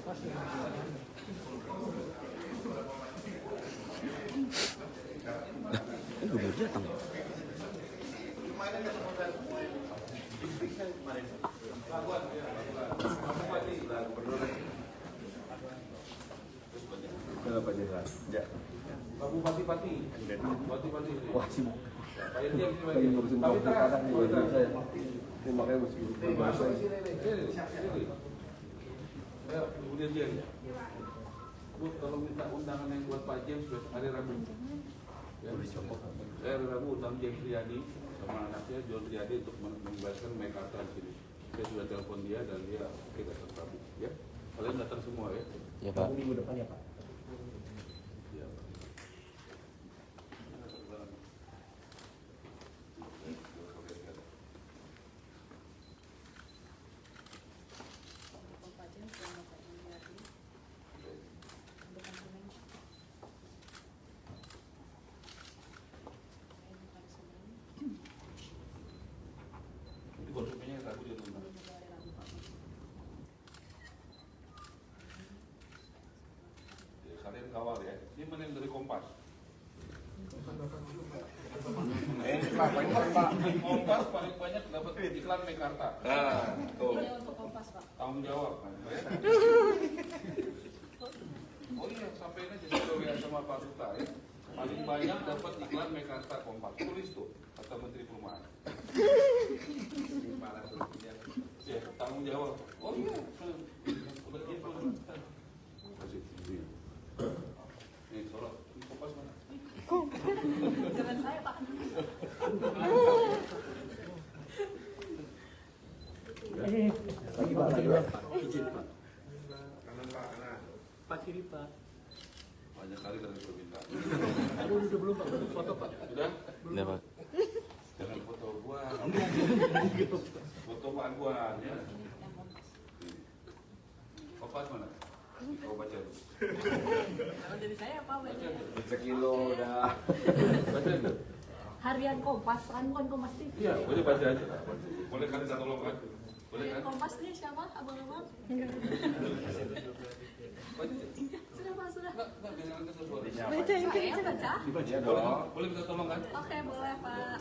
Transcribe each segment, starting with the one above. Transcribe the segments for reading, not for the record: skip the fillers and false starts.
Ini gubernur datang. Pak Jenderal. Ya. Pak Bupati. Wah, sibuk. Lagi ngurusin kadang nih bagi saya. Ini makanya mesti berbahasa. Ya, kemudian dia. Bu, kalau minta undangan yang buat Pak James besok hari Rabu. Ya, hari Rabu undang James Riyadi sama anaknya John Riyadi untuk membebaskan Mekarta di sini. Saya sudah telepon dia dan dia oke datang Rabu. Ya, kalian datang semua ya. Ya Pak. Minggu depan ya Pak. Ya, Pak. Ini konsumennya Rabu dia undang. Kalian kawal ya. Ini mana yang dari Kompas? Kompas paling banyak dapat iklan Mekarta. Nah, tuh. Tanggung jawab. Oh iya, sampein aja saya sama Pak Suta ya. Paling banyak dapat iklan Mekarta Kompas. Tulis tuh, kata Menteri Perumahan. Ya, tanggung jawab. Oh iya. Udah gitu. Kasih. Nih, Solo, ini Kompas mana? Jangan saya Pak. Lagi Pak. Izin Pak. Kanan Pak, kanan. Pak kiri Pak. Banyak kali dari permintaan. Aduh, udah belum Pak. Foto Pak. Sudah? Ya Pak. Jangan foto gua. Foto Pak Anwar ya. Kompas mana? Kau baca dulu. Kalau dari saya apa Baca baca? dulu. Sekilo udah. Baca dulu. Harian Kompas kan bukan Kompas TV. Iya, boleh baca aja. Boleh kan saya tolong kan? Boleh Harian kan? Kompas nih siapa abang-abang? Baca. Sudah Pak sudah. Enggak bilang ke suara. Saya baca. Dibaca Boleh, dong. boleh minta tolong kan? Oke boleh Pak.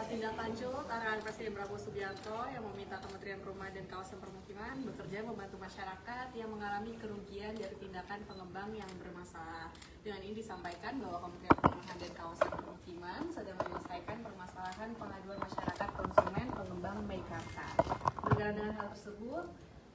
Tindak lanjut arahan Presiden Prabowo Subianto yang meminta Kementerian Perumahan dan Kawasan Permukiman bekerja membantu masyarakat yang mengalami kerugian dari tindakan pengembang yang bermasalah. Dengan ini disampaikan bahwa Kementerian Perumahan dan Kawasan Permukiman sedang menyelesaikan permasalahan pengaduan masyarakat konsumen pengembang Meikarta. Berkaitan dengan hal tersebut,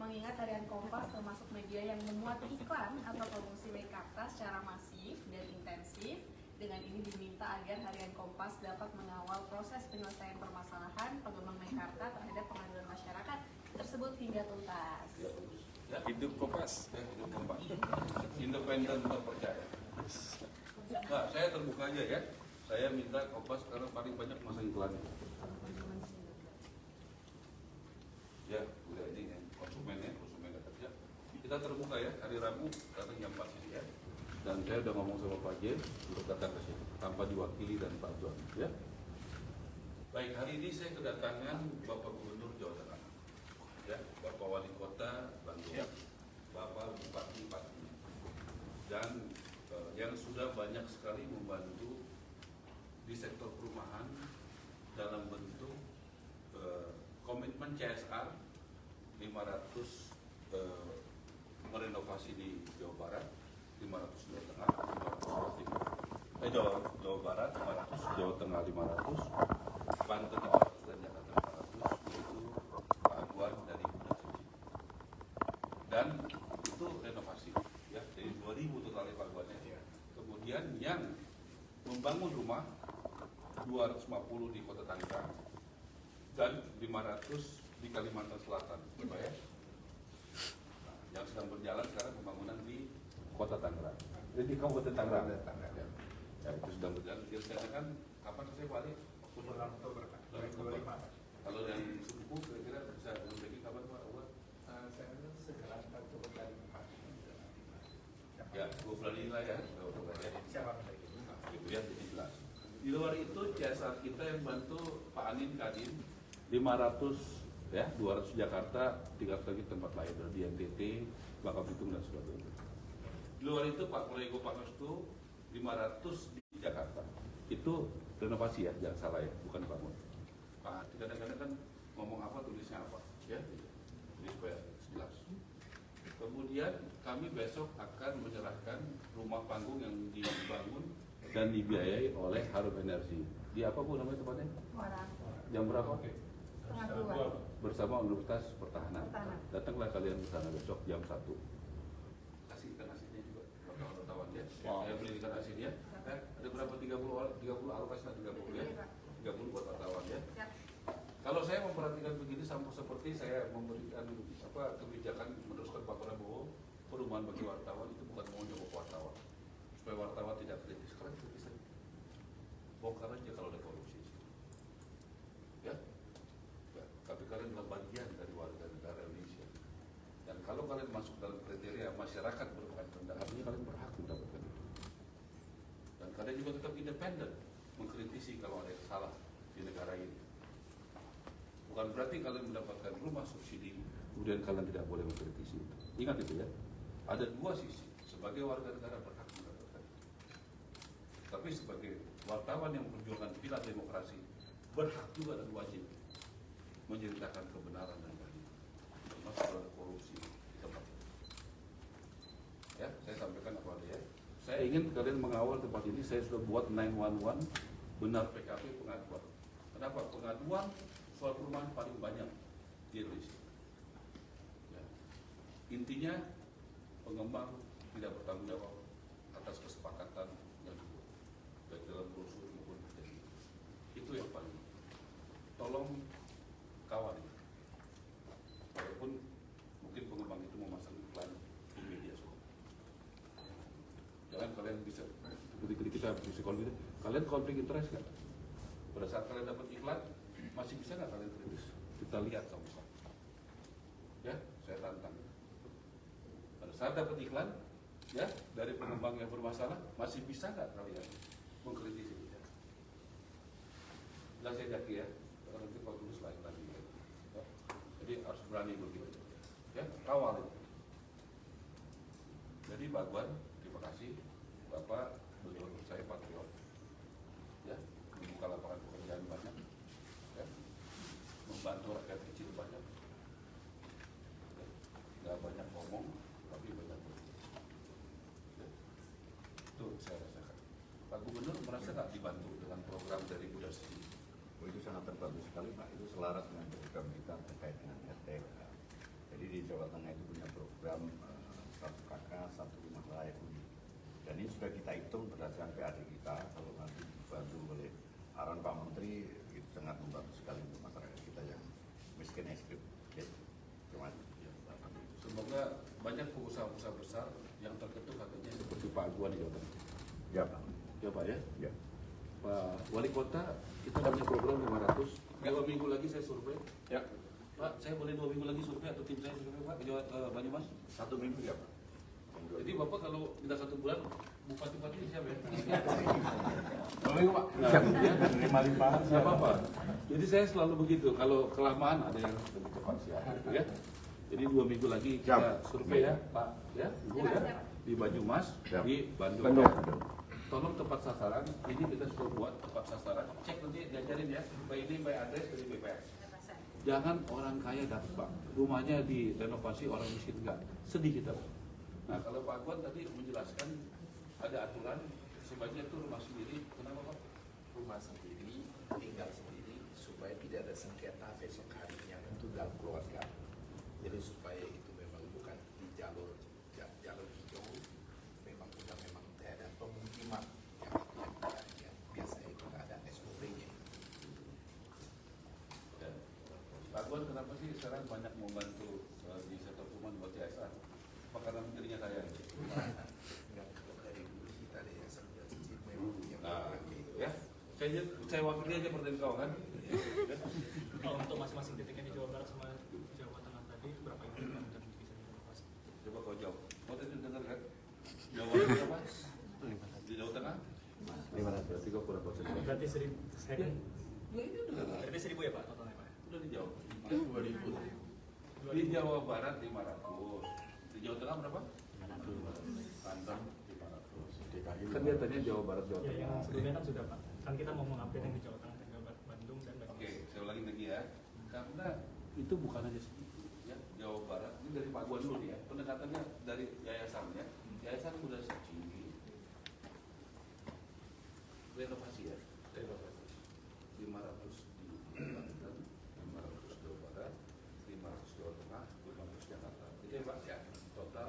mengingat harian Kompas termasuk media yang memuat iklan atau promosi Meikarta secara masif dan intensif, dengan ini diminta agar harian Kompas dapat mengawal proses penyelesaian permasalahan pengembang Meikarta terhadap pengaduan masyarakat tersebut hingga tuntas. Ya, bagus. Ya, Hidup Kompas. ya, hidup Kompas. Independen terpercaya. Nah, saya terbuka aja ya. Saya minta Kompas karena paling banyak masang iklan. Ya, udah ini ya. konsumen kerja. Kita terbuka ya, hari Rabu datang jam 4 sini ya. Dan saya udah ngomong sama Pak Jen untuk datang ke sini tanpa diwakili dan Pak John ya. Baik, hari ini saya kedatangan Bapak Gubernur Jawa Tengah, ya, Bapak Wali Kota Bandung, Bapak Bupati Pati, dan yang sudah banyak sekali membantu di sektor perumahan dalam bentuk komitmen CSR 500 merenovasi di Jawa Barat, 500 Jawa Tengah, 500 Jawa Barat, 500 Jawa Tengah, 500 Banten 500 dan Jakarta 500, yaitu Pak Anwar dari Bunda Cici. Dan itu renovasi, ya, dari 2000 total evaluasinya. Kemudian yang membangun rumah 250 di Kota Tangerang dan 500 di Kalimantan Selatan, Bapak ya. Nah, yang sedang berjalan sekarang pembangunan di Kota Tangerang, di Kabupaten Tangerang. Ya, itu sedang berjalan. Kira-kira kan kapan saya balik? Bulan Oktober Pak. 2025. Kalau yang subuh kira-kira bisa berbagi kapan Pak? Saya segera Oktober dari Pak. Ya, 2 bulan ini lah ya. Siapa lagi? Nah, gitu ya, jadi jelas. Di luar itu CSR kita yang bantu Pak Anin Kadin 500 Ya, 200 Jakarta, 300 lagi tempat lain di NTT, Bangka Belitung dan sebagainya. Di luar itu Pak Kolego Pak Restu 500 di Jakarta. Itu renovasi ya, jangan salah ya, bukan bangun. Pak, kadang-kadang kan ngomong apa tulisnya apa, ya, jadi supaya jelas. Kemudian kami besok akan menyerahkan rumah panggung yang dibangun dan dibiayai oleh Harum Energi. Di apa Bu namanya tempatnya? Orang. Jam berapa? Setengah dua. Bersama Universitas Pertahanan. Datanglah kalian ke sana besok jam 1. Kasih ikan asinnya juga wartawan ya. Saya beli ikan asinnya. Ada berapa 30 alokasinya 30 ya. 30 buat wartawan ya. Kalau saya memperhatikan begini sama seperti saya memberikan kebijakan meneruskan Pak Prabowo, perumahan bagi wartawan itu bukan mau nyogok wartawan. Supaya wartawan tidak kritis, kalian kritis aja. Bongkar aja kalau ada korupsi. Ya. Tapi kalian adalah bagian dari warga negara Indonesia. Dan kalau kalian masuk dalam kriteria masyarakat berpenghasilan rendah, artinya kalian berhak mendapatkan itu. Dan kalian juga tetap independen mengkritisi kalau ada yang salah di negara ini. Bukan berarti kalian mendapatkan rumah subsidi, kemudian kalian tidak boleh mengkritisi itu. Ingat itu ya. Ada dua sisi. Sebagai warga negara berhak mendapatkan itu. Tapi sebagai wartawan yang memperjuangkan pilar demokrasi, berhak juga dan wajib menceritakan kebenaran dan keadilan. Termasuk ada korupsi di tempat itu. Ya, saya sampaikan apa ada ya. Saya ingin kalian mengawal tempat ini. Saya sudah buat 911 benar PKP pengaduan. Kenapa? Pengaduan soal perumahan paling banyak di Indonesia. Ya. Intinya pengembang tidak bertanggung jawab atas kesepakatan yang dibuat baik dalam brosur maupun teknik. Itu yang paling. Tolong kawal. Walaupun mungkin pengembang itu memasang iklan di media sosial. Jangan kalian bisa seperti kita konflik. Kalian konflik interest nggak? Pada saat kalian dapat iklan, masih bisa nggak kalian kritis? Kita lihat sama-sama. Ya, saya tantang. Pada saat dapat iklan, ya dari pengembang yang bermasalah, masih bisa nggak kalian mengkritisi? Jelas saya jaki ya. Nanti Pak Tulus lain lagi. Ya. Jadi harus berani begitu. Ya, kawal. Jadi Pak Guan, terima kasih. Bapak betul saya patriot. Ya, membuka lapangan pekerjaan banyak. Ya, membantu rakyat kecil banyak. Ya, nggak banyak ngomong, tapi banyak bekerja. Ya, itu saya rasakan. Pak Gubernur merasa nggak dibantu dengan program dari Buddha Siti? Oh, itu sangat terbantu sekali Pak, itu selaras dengan program kita terkait dengan RT. Jadi di Jawa Tengah itu punya program satu kakak, satu rumah layak huni. Dan ini sudah kita hitung berdasarkan PAD kita, kalau nanti dibantu oleh arahan Pak Menteri, itu sangat membantu sekali untuk masyarakat kita yang miskin ekstrim. Ya, terima kasih. Semoga banyak pengusaha-pengusaha besar yang terketuk hatinya seperti Pak Aguan di Jawa Tengah. Ya Pak. Ya Pak ya. Ya. Pak Wali Kota, kita punya program 500. 2 minggu lagi saya survei. Ya. Pak, saya boleh 2 minggu lagi survei atau tim saya survei Pak ke Jawa Banyumas? 1 minggu ya Pak. Jadi Bapak kalau tidak 1 bulan, bupati-bupati siapa ya? 2 minggu Pak. Nah, ya, Terima limpahan. siapa Pak? Jadi saya selalu begitu. Kalau kelamaan ada yang lebih cepat siap, gitu ya. Jadi 2 minggu lagi kita survei ya, Pak, ya, Ibu ya, di Banyumas, di Bandung. Tolong tepat sasaran. Ini kita sudah buat tepat sasaran. Cek nanti diajarin ya, by ini by address dari BPS. Jangan orang kaya dapat Pak, rumahnya direnovasi, orang miskin enggak. Sedih kita Pak. Nah kalau Pak Aguan tadi menjelaskan ada aturan sebaiknya itu rumah sendiri. Kenapa Pak? Rumah sendiri, tinggal sendiri, supaya tidak ada sengketa besok harinya untuk dalam keluarga. Jadi supaya itu memang bukan di jalur hijau, memang kita memang tidak ada pemukiman yang biasanya itu ada SOP-nya. Pak Aguan kenapa sih sekarang banyak membantu di sektor perumahan buat CSR? Apa karena menterinya saya? Enggak dari dulu kita ada yang sudah cicip memang punya Nah, program gitu. ya, saya wakili aja pertanyaan kau kan? Kalau untuk masing-masing titik yang di Jawa Barat sama Jawa Tengah tadi berapa itu yang bisa direnovasi? Coba kau jawab. Kau tadi dengar kan? Jawabannya berapa? Di Jawa Tengah? 500. Berarti kau kurang konsen. Berarti 1.000 Ya itu dengar. berarti 1.000 ya Pak totalnya Pak? Udah dijawab. 2000. Di Jawa Barat 500. Di Jawa Tengah berapa? 500. Banten 500. Kan dia tanya Jawa Barat, Jawa Ya, Tengah. yang sebelumnya kan sudah Pak. Kan kita mau mengupdate yang di Jawa Tengah dan Jawa Barat, Bandung dan Bandung. Oke, saya ulangi lagi ya. Karena itu bukan hanya sedikit ya, Jawa Barat. Ini dari Pak Guan dulu nih ya. Pendekatannya dari yayasannya. Yayasan udah searching. Renovasi ya. Renovasi. 500 di Banten, 500 Jawa Barat, 500 Jawa Tengah, 500 Jakarta. Itu ya Pak ya. Total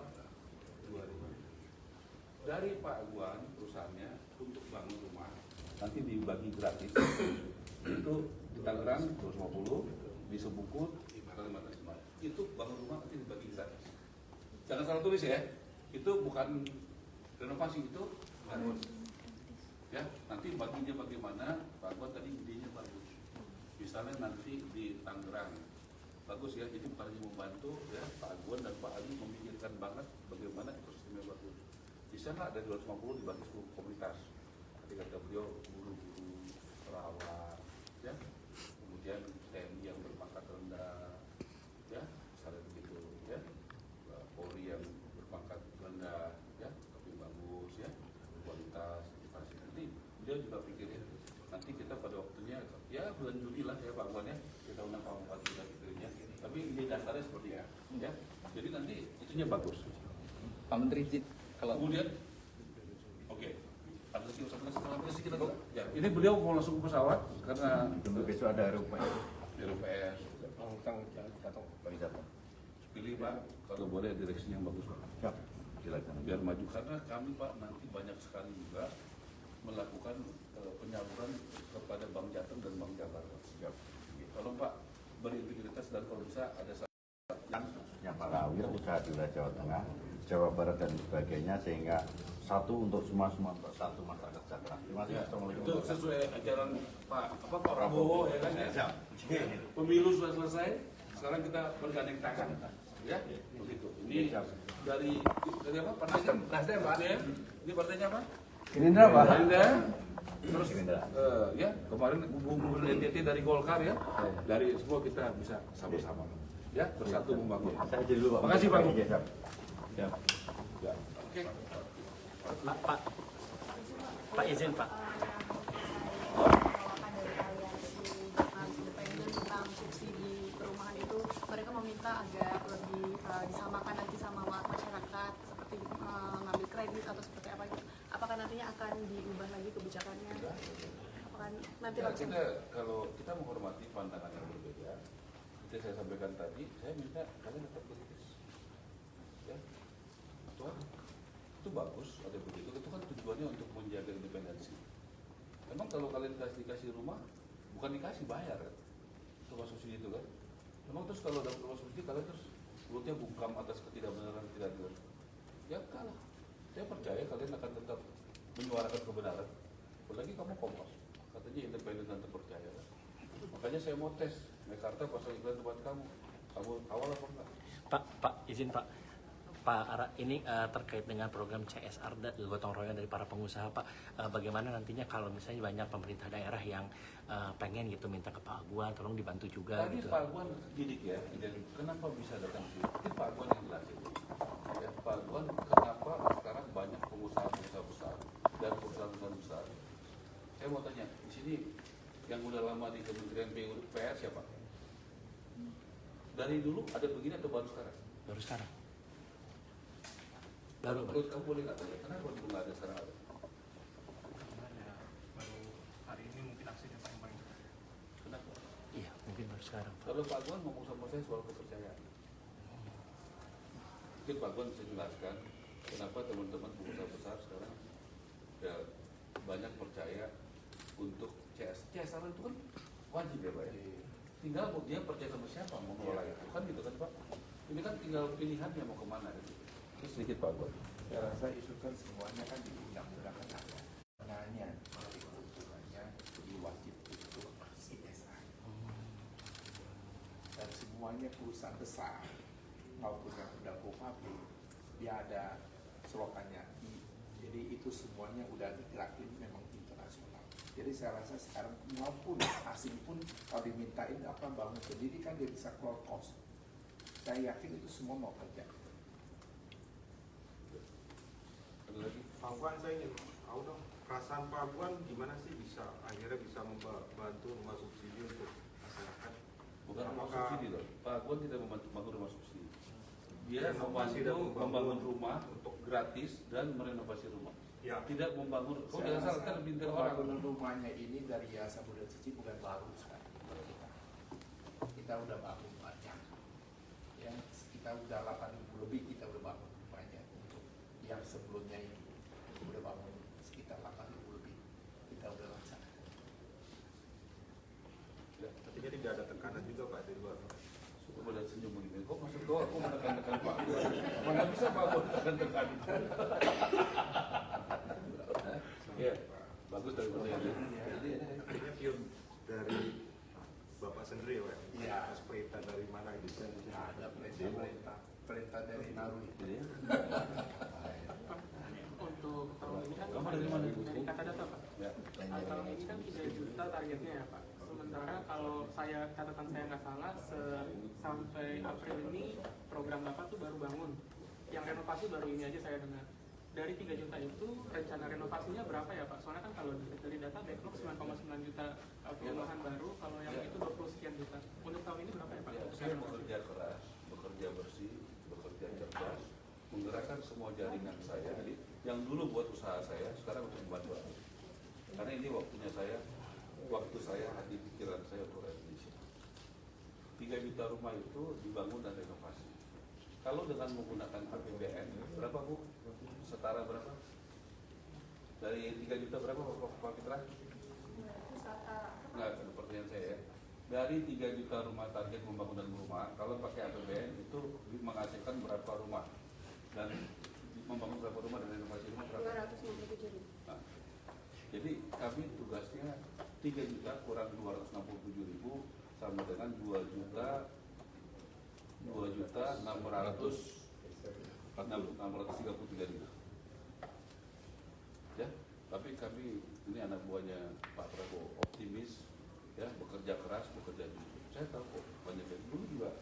2000. Dari Pak Guan perusahaannya untuk bangun rumah nanti dibagi gratis. Itu di Tangerang 250, di Sebukut 500. Itu bangun rumah nanti dibagi gratis. Jangan salah tulis ya. Itu bukan renovasi, itu bangun. Ya, nanti baginya bagaimana? Pak Guan tadi idenya bagus. Misalnya nanti di Tangerang bagus ya, jadi bukan hanya membantu ya, Pak Guan dan Pak Ali memikirkan banget bagaimana ekosistemnya bagus. Bisa nggak dari 250 dibagi ke komunitas? Tadi kata beliau guru-guru, perawat, ya, kemudian TNI yang berpangkat rendah, ya, misalnya begitu, ya, Polri yang berpangkat rendah, ya, tapi bagus, ya, kualitas, inflasi. Nanti beliau juga pikirin. Nanti kita pada waktunya, ya bulan Juli lah ya Pak Guan ya, kita undang Pak Bupati kita pikirinnya. Tapi ini dasarnya seperti ya. Jadi nanti itunya bagus. Pak Menteri, kalau Kemudian, oke, ada lagi setelah kita dulu. Ya, ini beliau mau langsung ke pesawat karena Untuk besok ada RUPS. RUPS. Datang pariwisata. Pilih Pak, kalau boleh direksinya yang bagus Pak. Ya, silakan. Biar maju karena kami Pak nanti banyak sekali juga melakukan penyaluran kepada Bank Jateng dan Bank Jakarta. Ya. Tolong Pak berintegritas dan kalau bisa ada Yang para wirausaha di wilayah Jawa Tengah, Jawa Barat dan sebagainya, sehingga satu untuk semua satu masyarakat sejahtera. Terima kasih. ya, Assalamualaikum. itu sesuai ajaran Pak Prabowo ya kan ya. Pemilu sudah selesai, sekarang kita bergandeng tangan, ya begitu. Ini dari apa? Nasdem Pak. Ini partainya apa? Gerindra Pak. Gerindra. Terus ya kemarin gubernur NTT dari Golkar ya, dari semua kita bisa sama-sama ya bersatu membangun. Saya jadi dulu Pak. Makasih Pak. Ya. Ya. Ya. Oke. Pak izin Pak. Penolakan dari aliansi independen tentang subsidi perumahan itu, mereka meminta agar lebih disamakan nanti sama masyarakat, seperti ngambil kredit atau seperti apa gitu. Apakah nantinya akan diubah lagi kebijakannya? Apakah nanti Ya, langsung? kalau kita menghormati pandangan yang berbeda, seperti saya sampaikan tadi, saya minta kalian tetap kritis. Ya, itu bagus ada begitu. Itu kan tujuannya untuk menjaga independensi. Memang kalau kalian dikasih rumah, bukan dikasih bayar kan? Rumah subsidi itu kan? Memang terus kalau dapat rumah subsidi kalian terus mulutnya bungkam atas ketidakbenaran tidak benar. Ya kalah. Saya percaya kalian akan tetap menyuarakan kebenaran. Apalagi kamu Kompas, katanya independen dan terpercaya. Makanya saya mau tes Mekarta pasang iklan tempat kamu. Kamu awal apa enggak? Pak izin Pak. Pak Ara, ini terkait dengan program CSR gotong royong dari para pengusaha Pak, bagaimana nantinya kalau misalnya banyak pemerintah daerah yang pengen gitu minta ke Pak Guan, tolong dibantu juga. Tadi gitu. Pak Guan didik ya, dan kenapa bisa datang sini? Ini Pak Guan yang jelasin. Ya, Pak Guan kenapa sekarang banyak pengusaha-pengusaha besar dan perusahaan-perusahaan besar. Saya mau tanya, di sini yang udah lama di Kementerian PUPR siapa? Dari dulu ada begini atau baru sekarang? Baru sekarang. Menurut kamu boleh nggak tanya, kenapa dulu nggak ada sekarang ada? Baru hari ini mungkin aksinya paling cepat. Kenapa? Iya, mungkin baru sekarang. Kalau Pak Guan ngomong sama saya soal kepercayaan. Mungkin Pak Guan bisa jelaskan kenapa teman-teman pengusaha besar sekarang ya, banyak percaya untuk CSR itu kan wajib ya Pak ya. Tinggal dia percaya sama siapa mau mengelola itu kan gitu kan Pak. Ini kan tinggal pilihannya mau kemana gitu. Terus sedikit Pak Guan. Saya rasa isu kan semuanya kan di undang-undang kan ada. Sebenarnya dari keuntungannya lebih wajib untuk CSR. Dan semuanya perusahaan besar maupun yang udah go public, dia ada slogannya. Jadi itu semuanya udah digerakin memang internasional. Jadi saya rasa sekarang maupun asing pun kalau dimintain apa bangun pendidikan dia bisa keluar cost. Saya yakin itu semua mau kerja. Ada lagi? Pak Puan, saya ingin tahu dong, perasaan Pak Puan gimana sih akhirnya bisa membantu rumah subsidi untuk masyarakat? Bukan rumah Apakah- subsidi loh. Pak Puan tidak membantu rumah subsidi. Dia Renovasi dan membantu membangun rumah untuk gratis dan merenovasi rumah. Ya. Tidak membangun. Kau Saya jangan salah, rasa kan pintar orang. pembangunan rumahnya ini dari Yayasan Bunda Cici bukan baru sekarang kalau kita. Kita udah bangun banyak. Ya, kita udah 8.000 lebih kita udah bangun rumahnya untuk yang sebelumnya ini udah bangun sekitar 8.000 lebih kita udah laksanakan. Ya. Artinya tidak ada tekanan juga Pak dari luar. Coba lihat senyum begini. Kok maksud kau aku menekan-tekan Pak Puan? Mana bisa Pak Puan tekan-tekan? Ya, bagus dari pertanyaan. Artinya pure dari Bapak sendiri Pak. Iya. Atas perintah dari mana gitu. Nah, ada perintah dari Narwi. Jadi, Untuk tahun ini kan Kamu dari mana? dari kata data Pak. ya. Tahun ini kan 3 juta targetnya ya Pak. Sementara kalau catatan saya nggak salah, sampai April ini program Bapak tuh baru bangun. Yang renovasi baru ini aja saya dengar. Dari 3 juta itu rencana renovasinya berapa ya Pak? Soalnya kan kalau dari data backlog 9,9 juta perumahan baru, kalau yang itu 20 sekian juta. Untuk tahun ini berapa ya Pak? Ya, saya bekerja keras, bekerja bersih, bekerja cerdas, menggerakkan semua jaringan saya. Jadi yang dulu buat usaha saya, sekarang untuk membantu orang. Karena ini waktu saya, hati pikiran saya untuk Indonesia. 3 juta rumah itu dibangun dan renovasi. Kalau dengan menggunakan APBN, berapa Bu? Setara berapa? Dari 3 juta berapa Pak Fitra? Enggak, pertanyaan saya ya. Dari 3 juta rumah target pembangunan rumah, kalau pakai APBN itu menghasilkan berapa rumah? Dan membangun berapa rumah dan renovasi rumah berapa? 257.000. Nah, jadi kami tugasnya 3 juta kurang 267.000 sama dengan 2.633.000. Ya, tapi kami ini anak buahnya Pak Prabowo optimis, ya bekerja keras, bekerja jujur. Saya tahu kok banyak yang dulu juga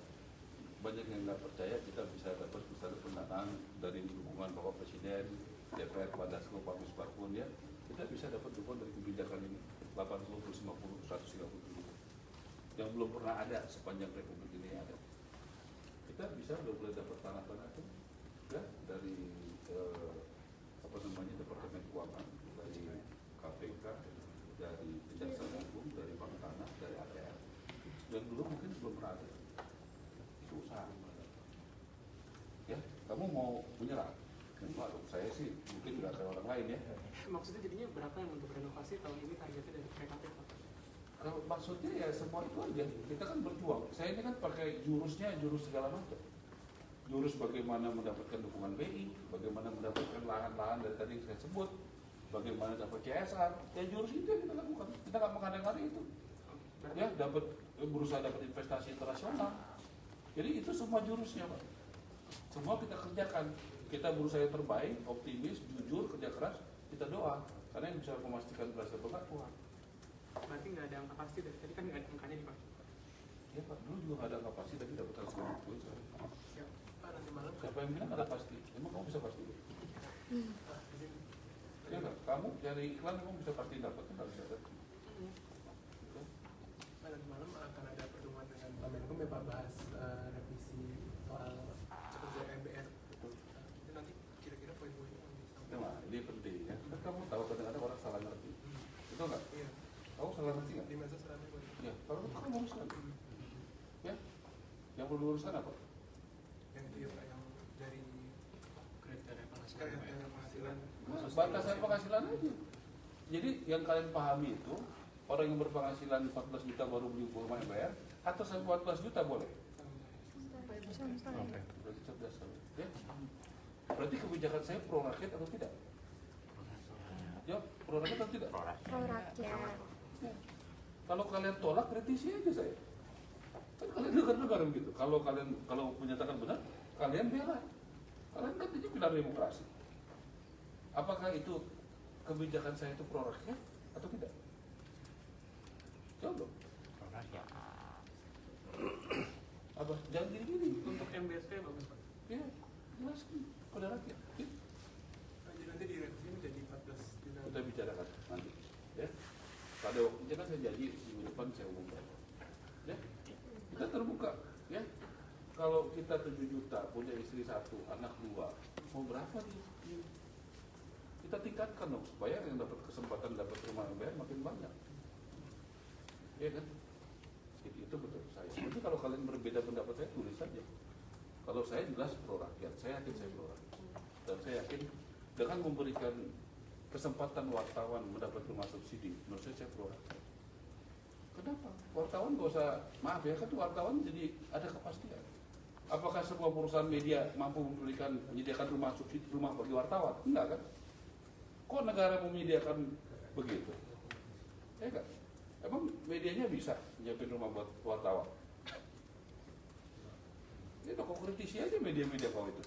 banyak yang nggak percaya kita bisa dapat misalnya pendanaan dari dukungan Bapak Presiden, DPR, Bawaslu, Pak Misbakun ya, kita bisa dapat dukungan dari kebijakan ini 80, 50, 130 yang belum pernah ada sepanjang Republik ini ada. Kita bisa udah mulai dapat tanah-tanah itu ya dari Departemen Keuangan, dari KPK, dari Kejaksaan Agung, dari Bank Tanah, dari ATM. Yang dulu mungkin belum pernah ada. Itu usaha. Ya, kamu mau menyerah? Enggak, saya sih mungkin nggak kayak orang lain ya. Maksudnya jadinya berapa yang untuk renovasi tahun ini targetnya dari PKP Pak? Kalau maksudnya ya semua itu aja. Kita kan berjuang. Saya ini kan pakai jurus segala macam. Jurus bagaimana mendapatkan dukungan BI, bagaimana mendapatkan lahan-lahan dari tadi yang saya sebut, bagaimana dapat CSR. Ya jurus itu yang kita lakukan. Kita nggak mengada-ngada itu. Ya berusaha dapat investasi internasional. Jadi itu semua jurusnya Pak. Semua kita kerjakan. Kita berusaha yang terbaik, optimis, jujur, kerja keras. Kita doa. Karena yang bisa memastikan berhasil berkat Tuhan. Berarti nggak ada angka pasti dari tadi kan nggak ada angkanya nih Pak. Ya Pak, dulu juga nggak ada angka pasti, tapi dapat 150 poin. Siap. Pak nanti malam. Siapa yang bilang ada pasti? Emang kamu bisa pasti? Ya enggak? Kamu cari iklan kamu bisa pasti dapat, kan bisa dapat. Pak nanti malam akan ada pertemuan dengan Pak Menkum ya Pak bahas revisi soal kerja MBR. Itu nanti kira-kira poin-poinnya yang disampaikan. Nah, ini penting ya. Kan kamu tahu kadang-kadang orang salah ngerti. Betul nggak? Iya. Kamu salah ngerti nggak? Di medsos rame Pak. Ya, kalau kamu luruskan. Ya, yang perlu luruskan apa? Yang itu ya Pak yang dari kriteria penghasilan. Nah, batasan penghasilan aja. Jadi yang kalian pahami itu orang yang berpenghasilan 14 juta baru beli rumah MBR atau sampai 14 juta boleh? Berarti cerdas kamu. Ya. Berarti kebijakan saya pro rakyat atau tidak? Jawab, pro rakyat atau tidak? Pro rakyat. Ya. Kalau kalian tolak, kritisi aja saya. Kan kalian dengar begitu. Kalau menyatakan benar, kalian bela. Kalian kan ini pilar demokrasi. Apakah itu kebijakan saya itu pro rakyat atau tidak? jawab dong. Rakyat. Apa? Jangan gini-gini. Untuk MBSP bagus Pak. Ya, jelaskan pada rakyat. Ya, Nanti direvisi menjadi 14 juta. kita bicarakan nanti. Ya, pada waktunya kan saya janji minggu depan saya umumkan. Ya, kita terbuka. Ya, kalau kita 7 juta punya istri 1, anak 2, mau berapa nih? Kita tingkatkan dong supaya yang dapat kesempatan dapat rumah MBR makin banyak. Ya kan? Itu betul saya. Tapi kalau kalian berbeda pendapat saya tulis saja. Kalau saya jelas pro rakyat, saya yakin saya pro rakyat. Dan saya yakin dengan memberikan kesempatan wartawan mendapat rumah subsidi, menurut saya pro rakyat. Kenapa? Wartawan gak usah, maaf ya kan wartawan jadi ada kepastian. Apakah semua perusahaan media mampu menyediakan rumah subsidi, rumah bagi wartawan? Enggak kan? Kok negara menyediakan begitu? Ya kan? Emang medianya bisa nyiapin rumah buat wartawan? Ya toko kritisi aja media-media kau itu.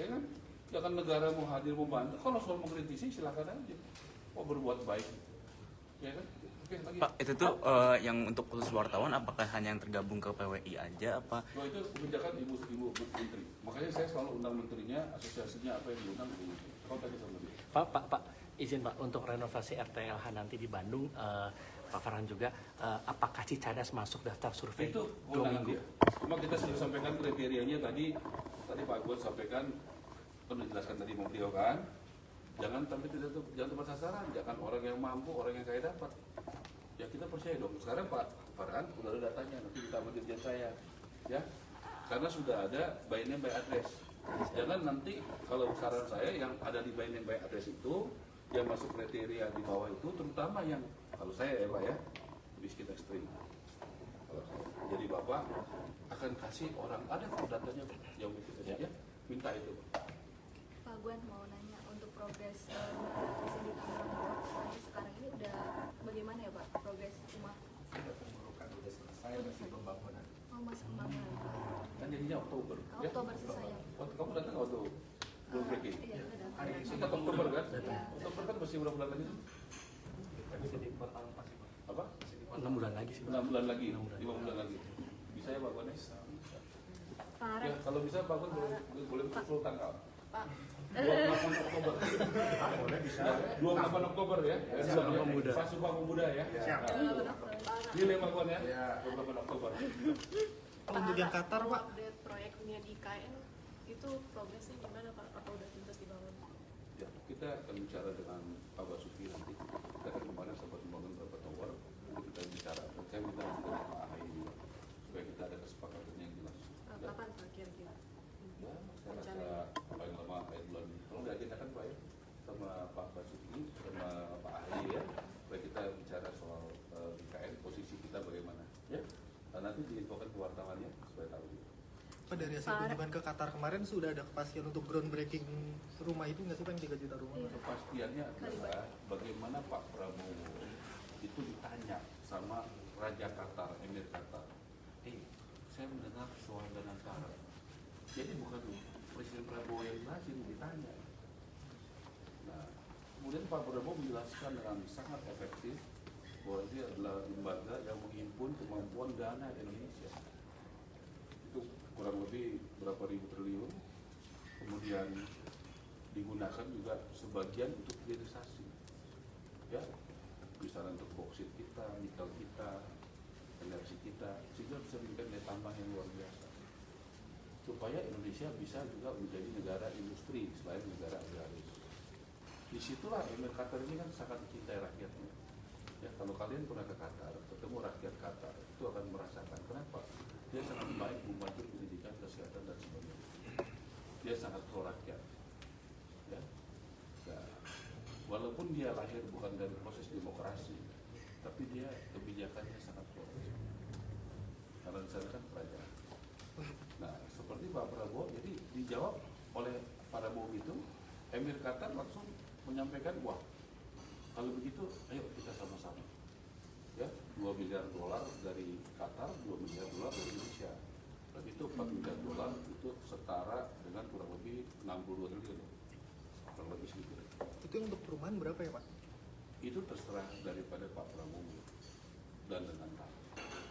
Ya kan? Jangan negara mau hadir membantu. Kalau soal mengkritisi silakan aja. Oh berbuat baik. Ya kan? Oke, lagi. Pak, itu tuh yang untuk khusus wartawan apakah hanya yang tergabung ke PWI aja apa? Oh itu kebijakan ibu menteri. Makanya saya selalu undang menterinya, asosiasinya apa yang diundang ibu menteri. Kau tanya sama dia. Pak, izin Pak untuk renovasi RTLH nanti di Bandung, Pak Farhan juga, apakah Cicadas masuk daftar survei Itu 2 kewenangan minggu? dia. Cuma kita sudah sampaikan kriterianya tadi Pak Agus sampaikan, kan dijelaskan tadi mau beliau kan, jangan tepat sasaran, jangan orang yang mampu, orang yang kaya dapat. Ya kita percaya dong. Sekarang Pak Farhan udah ada datanya, nanti kita sama dirjen saya, ya, karena sudah ada by name by address. Jangan nanti kalau saran saya yang ada di by name by address itu yang masuk kriteria di bawah itu, terutama yang kalau saya ya Pak ya, miskin ekstrim. Kalau saya. Jadi Bapak akan kasih orang ada kok datanya yang miskin ekstrim, ya, minta itu. Pak Gwan mau nanya untuk progres renovasi di Tangerang sampai sekarang ini udah bagaimana ya Pak progres rumah? Pengurukan udah selesai, masih pembangunan. Oh masih pembangunan Pak. Kan jadinya Oktober. Ya? Oktober selesai ya? Waktu kamu datang waktu belum breaking. Iya udah datang. Hari ini kan Oktober kan? Iya. Oktober kan masih berapa bulan lagi sih? Apa? 6 bulan lagi sih. 6 bulan lagi, 6 bulan. 5 bulan lagi. Bisa ya Pak Gwanes? Pak Ara, Ya, kalau bisa Pak Gwan boleh usul tanggal. Pak 28 Oktober. Boleh bisa. 28 Oktober ya. Sumpah Pemuda. Pas Sumpah Pemuda ya. Siap. Ini Pak Gwan ya. 28 Oktober. untuk yang Qatar Pak. Update proyek hunian IKN itu progresnya gimana Pak? Apa udah tuntas dibangun? Ya, kita akan bicara dengan Pak Basuki nanti. Kita kan kemarin sempat membangun beberapa tower. Nanti kita bicara. Saya minta juga dengan Pak Ahy juga supaya kita ada kesepakatan yang jelas. Ya. Kapan Pak kira-kira? Ya, saya rasa paling lama akhir bulan. Kalau nggak agendakan Pak ya, sama Pak Basuki, sama Pak Ahy ya, supaya kita bicara soal IKN, posisi kita bagaimana. Ya, dan nanti diinfokan ke wartawannya supaya tahu. Pak, dari hasil kunjungan ke Qatar kemarin sudah ada kepastian untuk groundbreaking rumah itu nggak sih Pak, yang 3 juta rumah? Kepastiannya adalah bagaimana Pak Prabowo itu ditanya sama Raja Qatar, Emir Qatar. Saya mendengar soal dana negara. Jadi bukan Presiden Prabowo yang jelasin, ditanya. Nah, kemudian Pak Prabowo menjelaskan dengan sangat efektif bahwa dia adalah lembaga yang menghimpun kemampuan dana Indonesia. Itu kurang lebih berapa ribu triliun, kemudian digunakan juga sebagian untuk hilirisasi, ya, misalnya untuk boksit kita, nikel kita, energi kita, sehingga bisa memberikan nilai tambah yang luar biasa, supaya Indonesia bisa juga menjadi negara industri selain negara agraris. Disitulah Emir Qatar ini kan sangat mencintai rakyatnya. Ya, kalau kalian pernah ke Qatar, ketemu rakyat Qatar, itu akan merasakan kenapa dia sangat baik membantu pendidikan, kesehatan dan sebagainya. Dia sangat pro rakyat. Ya. Nah, walaupun dia lahir bukan dari proses demokrasi, tapi dia kebijakannya sangat pro rakyat. Karena di sana kan kerajaan. Nah, seperti Pak Prabowo, jadi dijawab oleh para Prabowo itu, Emir Qatar langsung menyampaikan, wah, kalau begitu, ayo kita sama-sama. Ya, 2 miliar dolar dari Qatar, 2 miliar dolar dari Indonesia. Dan itu 4 miliar dolar itu setara dengan kurang lebih 62 triliun. Kurang lebih segitu. Itu yang untuk perumahan berapa ya Pak? Itu terserah daripada Pak Prabowo.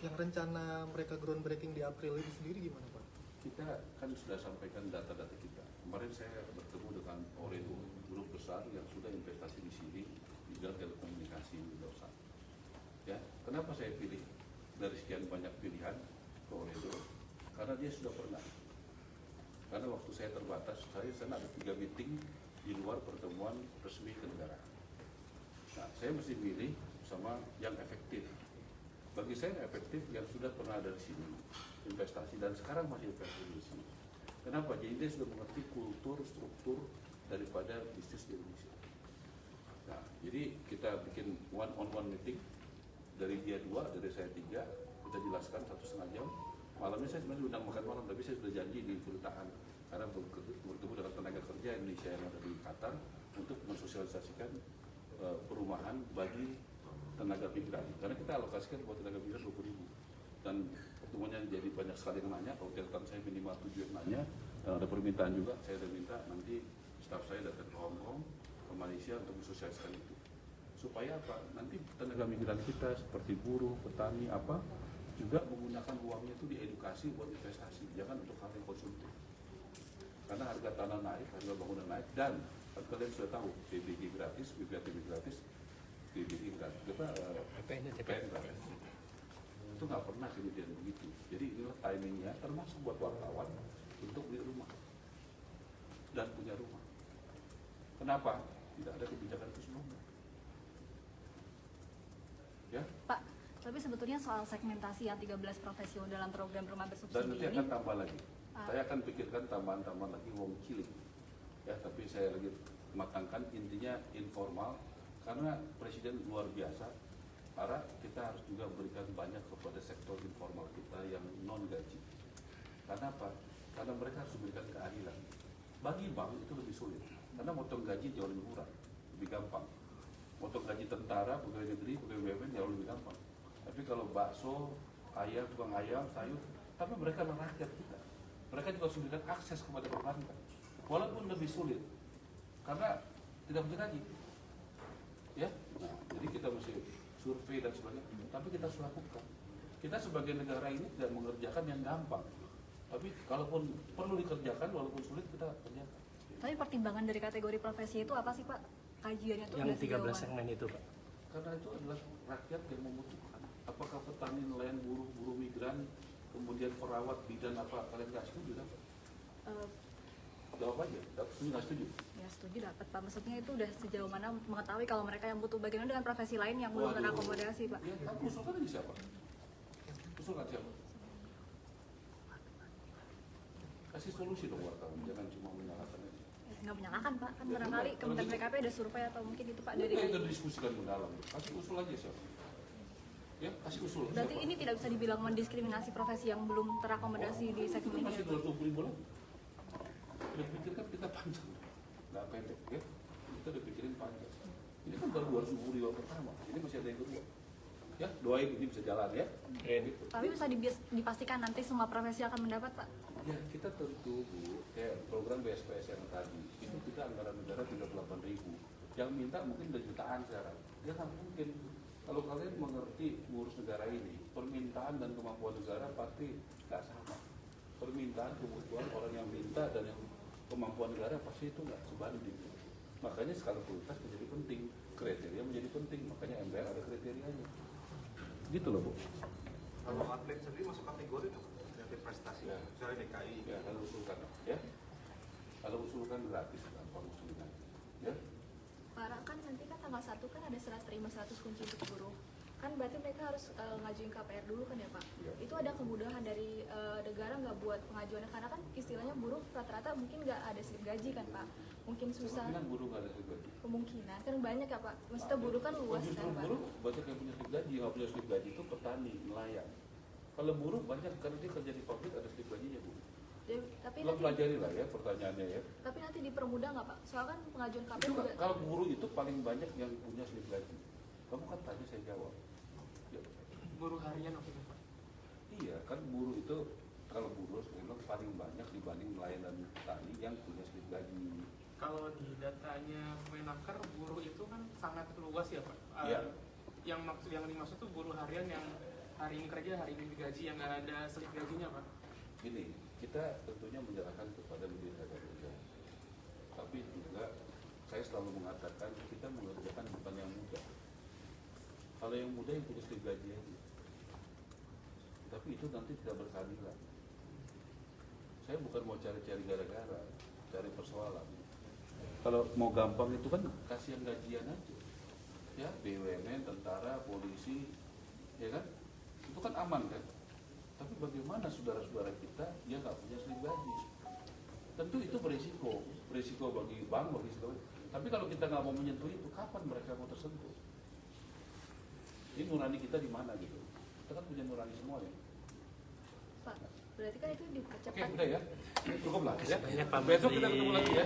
Yang rencana mereka groundbreaking di April itu sendiri gimana Pak? Kita kan sudah sampaikan data-data kita. Kemarin saya bertemu dengan Ooredoo, grup besar yang sudah investasi di sini di bidang telekomunikasi Indosat. Ya, kenapa saya pilih dari sekian banyak pilihan ke Ooredoo? Karena dia sudah pernah. Karena waktu saya terbatas, saya sana ada 3 meeting di luar pertemuan resmi ke negara. Nah, saya mesti milih sama yang efektif. Bagi saya efektif yang sudah pernah ada di sini investasi dan sekarang masih efektif di sini. Kenapa? Jadi dia sudah mengerti kultur, struktur daripada bisnis di Indonesia. Nah, jadi kita bikin one-on-one meeting dari dia 2, dari saya 3, kita jelaskan 1,5 jam. Malamnya saya sebenarnya undang makan malam, tapi saya sudah janji di kedutaan karena bertemu dengan tenaga kerja Indonesia yang ada di Qatar untuk mensosialisasikan perumahan bagi tenaga migran. Karena kita alokasikan buat tenaga migran 20.000 dan pertemuannya jadi banyak sekali yang nanya. Kalau catatan saya minimal 7 yang nanya, dan ada permintaan juga. Saya sudah minta nanti staf saya datang ke Hong Kong, ke Malaysia untuk mensosialisasikan itu. Supaya apa? Nanti tenaga migran kita seperti buruh, petani, apa juga menggunakan uangnya itu diedukasi buat investasi, jangan untuk hal yang konsumtif. Karena harga tanah naik, harga bangunan naik, dan kalian sudah tahu PBG gratis, BPTB gratis, PBG gratis, PPN gratis. Itu nggak pernah kejadian begitu. Jadi inilah timingnya, termasuk buat wartawan untuk beli rumah dan punya rumah. Kenapa? Tidak ada kebijakan itu sebelumnya. Ya? Pak, tapi sebetulnya soal segmentasi yang 13 profesi dalam program rumah bersubsidi Dan nanti ini akan tambah lagi. Saya akan pikirkan tambahan-tambahan lagi wong cilik. Ya, tapi saya lagi matangkan intinya informal karena presiden luar biasa. Karena kita harus juga berikan banyak kepada sektor informal kita yang non gaji. Karena apa? Karena mereka harus memberikan keadilan. Bagi bank itu lebih sulit. Karena motong gaji jauh lebih murah, lebih gampang. Motong gaji tentara, pegawai negeri, pegawai BUMN jauh lebih gampang. Tapi kalau bakso, ayam, tukang ayam, sayur, tapi mereka adalah rakyat kita. Mereka juga harus memberikan akses kepada perbankan. Walaupun lebih sulit, karena tidak punya gaji. Ya, nah, jadi kita mesti survei dan sebagainya, tapi kita harus lakukan. Kita sebagai negara ini tidak mengerjakan yang gampang, tapi kalaupun perlu dikerjakan, walaupun sulit kita kerjakan. Tapi pertimbangan dari kategori profesi itu apa sih Pak? Kajiannya itu Yang udah sejauh 13 mana? segmen itu Pak. Karena itu adalah rakyat yang membutuhkan. Apakah petani, nelayan, buruh migran, kemudian perawat, bidan, apa kalian nggak setuju? Jawab aja, setuju nggak setuju? Ya setuju dapat Pak. Maksudnya itu udah sejauh mana mengetahui kalau mereka yang butuh, bagaimana dengan profesi lain yang belum terakomodasi Pak? Ya, kamu usulkan aja siapa? Usulkan siapa? Kasih solusi dong wartawan, jangan cuma menyalahkan aja. Nggak menyalahkan Pak, kan Ya, barangkali kalau Kementerian gitu- PKP ada survei atau mungkin itu Pak dari... Ya, kita diskusikan mendalam. Kasih usul aja siapa? Ya, kasih usul. Berarti siapa? ini tidak bisa dibilang mendiskriminasi profesi yang belum terakomodasi di segmen ini Masih ya? 220.000 lagi. Udah pikirkan kita panjang, nggak pendek ya. Kita udah pikirin panjang. Ini kan baru 220.000 yang pertama, ini masih ada yang kedua. Ya, doain ini bisa jalan ya. Gitu. Tapi bisa dipastikan nanti semua profesi akan mendapat Pak? Ya, kita tentu Bu, kayak program BSPS yang tadi, itu kita anggaran negara 38.000. Yang minta mungkin udah jutaan sekarang. Ya nggak mungkin. Kalau kalian mengerti ngurus negara ini, permintaan dan kemampuan negara pasti nggak sama. Permintaan, kebutuhan orang yang minta dan yang kemampuan negara pasti itu nggak sebanding. Makanya skala prioritas menjadi penting, kriteria menjadi penting, makanya MBR ada kriterianya. Gitu loh Bu. Kalau atlet sendiri masuk kategori kreatif prestasi, Ya. misalnya DKI. Ya, kalau usulkan ya. Kalau usulkan gratis, gampang usulkan. Ya. Pak, kan nanti kan tanggal 1 kan ada serah terima 100 kunci untuk buruh. Kan berarti mereka harus ngajuin KPR dulu kan ya Pak? Ya. Itu ada kemudahan dari negara nggak buat pengajuannya? Karena kan istilahnya buruh rata-rata mungkin nggak ada slip gaji kan Pak? Mungkin susah. Kemungkinan buruh nggak ada slip gaji. Kemungkinan, kan banyak ya Pak? Maksudnya buruh kan luas Justru kan Pak? buruh banyak yang punya slip gaji, nggak punya slip gaji itu petani, nelayan. Kalau buruh banyak karena dia kerja di pabrik ada slip gajinya Bu. Tapi Lo nanti, pelajari lah ya pertanyaannya ya. tapi nanti dipermudah nggak Pak? Soalnya kan pengajuan KPR Itu juga. kalau buruh itu paling banyak yang punya slip gaji. Kamu kan tanya saya jawab. Ya. Buruh harian maksudnya Pak? Iya kan buruh itu kalau buruh memang paling banyak dibanding nelayan dan petani yang punya slip gaji. Kalau di datanya Menaker, buruh itu kan sangat luas ya Pak. Iya. Yang dimaksud tuh buruh harian yang hari ini kerja, hari ini digaji, yang nggak ada slip gajinya Pak? Gini, kita tentunya menyerahkan kepada Menteri Tenaga Kerja. Tapi juga saya selalu mengatakan kita mengerjakan bukan yang mudah. Kalau yang mudah yang punya slip gaji aja. Tapi itu nanti tidak berkeadilan. Saya bukan mau cari-cari gara-gara, cari persoalan. Kalau mau gampang itu kan kasih yang gajian aja. Ya, BUMN, tentara, polisi, ya kan? Itu kan aman kan? Tapi bagaimana saudara-saudara kita dia nggak punya slip gaji? Tentu itu berisiko bagi bank, bagi segala. Tapi kalau kita nggak mau menyentuh itu, kapan mereka mau tersentuh? Ini nurani kita di mana gitu? Kita kan punya nurani semua ya. Pak, berarti kan itu Oke, dipercepat. udah ya, cukup lah ya. Banyak Pak Besok kita Menteri. ketemu lagi ya.